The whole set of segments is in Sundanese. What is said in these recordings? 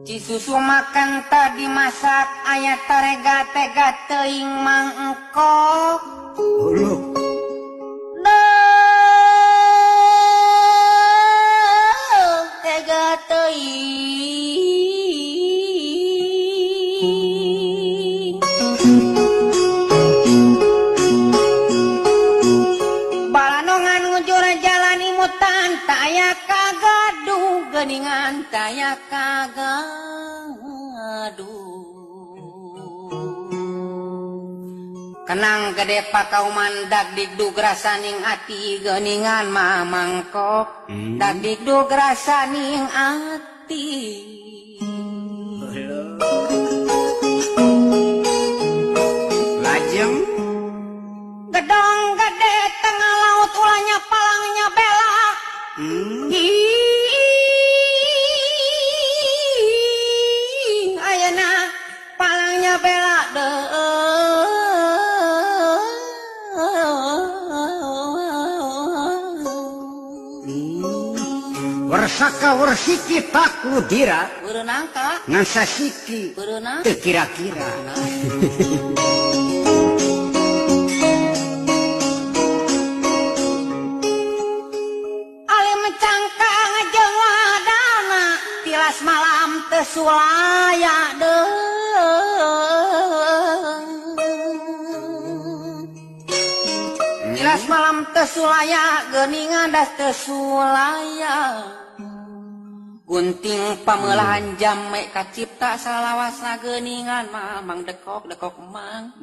Cisusu makan tadi masak ayat tarega-tega teuing mang engkok. Tega teuing. Balano nganujur jalan imutan taya kagaduh geningan taya kagaduh. Kenang gede pakauman dagdikdug rasaning ati geningan mamangkok dagdikdug rasaning ati. Lajeng Gedong gede tengah laut ulahnya palangnya bela. Ayana palangnya bela Warsaka warsiki takludira berenang kak ngan sasiki berenang teu kira-kira. Ali mencangkang jeung wadana tilas malam teu sulaya tilas malam teu sulaya geuningan das teu sulaya. Gunting pamelahan jame kacipta salawasna geuningan mamang dekok mang.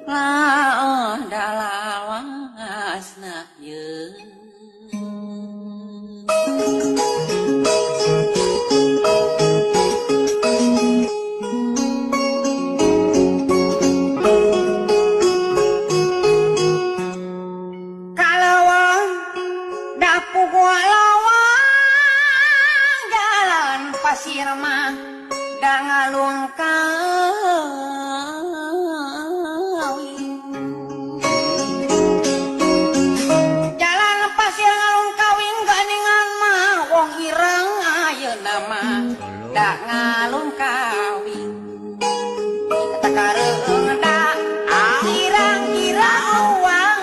Laeh dalawasna yeun. Kalawang dapuh lawang jalan pasir mah da ngalung kawin. Jalan pasir ngalung kawin geuningan mah wong ireng ayeuna mah da ngalung kawin. Eta kareung da irang-irang uang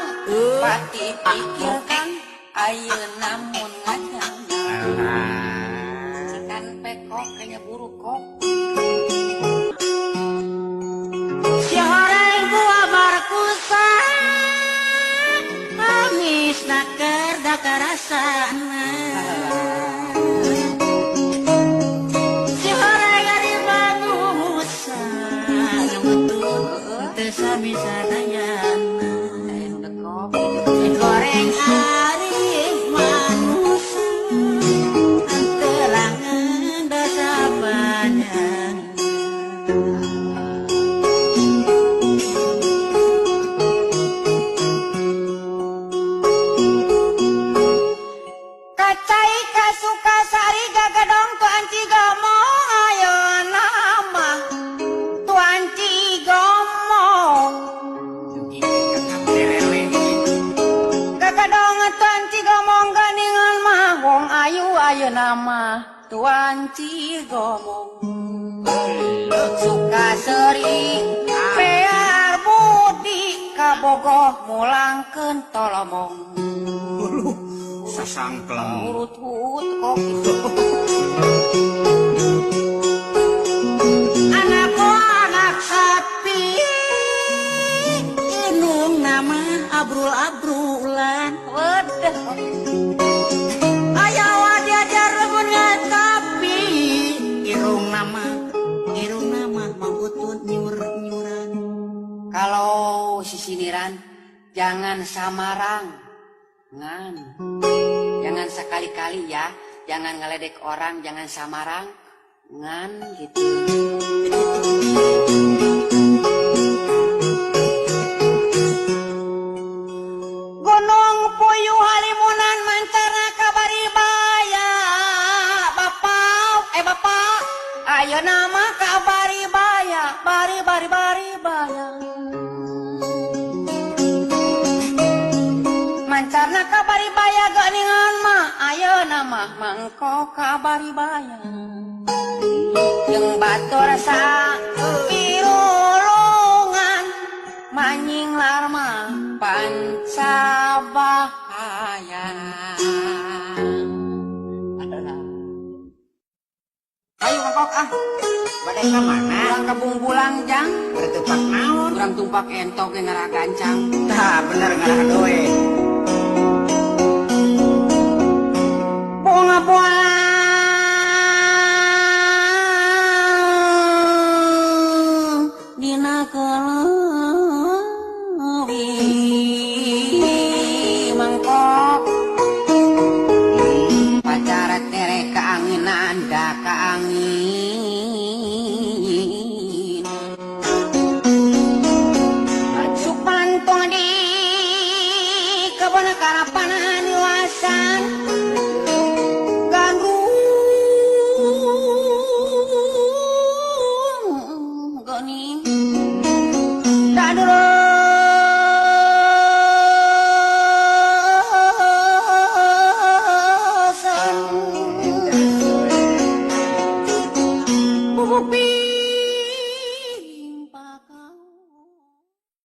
pati pikirkan ayeuna mun ngajang. Cikan pekok kayaknya buruk kok. Si horeng gua barkusa amis naker da karasana. Si horeng ari manusa nyebutun teu sabisa dayana. Si horeng ari manusa telangan dosa banyak. Kacai kasuka sari gagadong tuan cigomo ayo nama tuan cigomo. Gagadong tuan cigomo geuningan mah wong ayu ayo nama tuan cigomo. Suka seri pear budi kabogoh mulangkeun tolomong. Sasangkleng Urut-urut kok anak sapi inung nama abrul-abrulan wadah ayawa diajar remun ngatapi irung nama mangutun nyuran. Kalau sisiniran jangan samarang ngan. Jangan sekali-kali ya, jangan ngeledek orang, jangan samarang ngan gitu. Gunung Puyuh halimunan mancarna kabaribaya. Bapak, ayo nama kabaribaya, bari baya. Mancarna kabaribaya geuningan mah ayeuna mah mangko kabaribaya. jeung batur sa pirulungan manying larma pancabahaya. Ayo mangkok ah. Badai ka mana? Urang ka Bungbulang jang. Bertupak naon? Urang tumpak entok ge ngara gancang. Tah bener ngarah doe. Bunga pulang dina kelewi mangkok pacaret tere kaanginan da kaangin supantong di kebon karapanan luasan gandrung goni dadurosan bubuk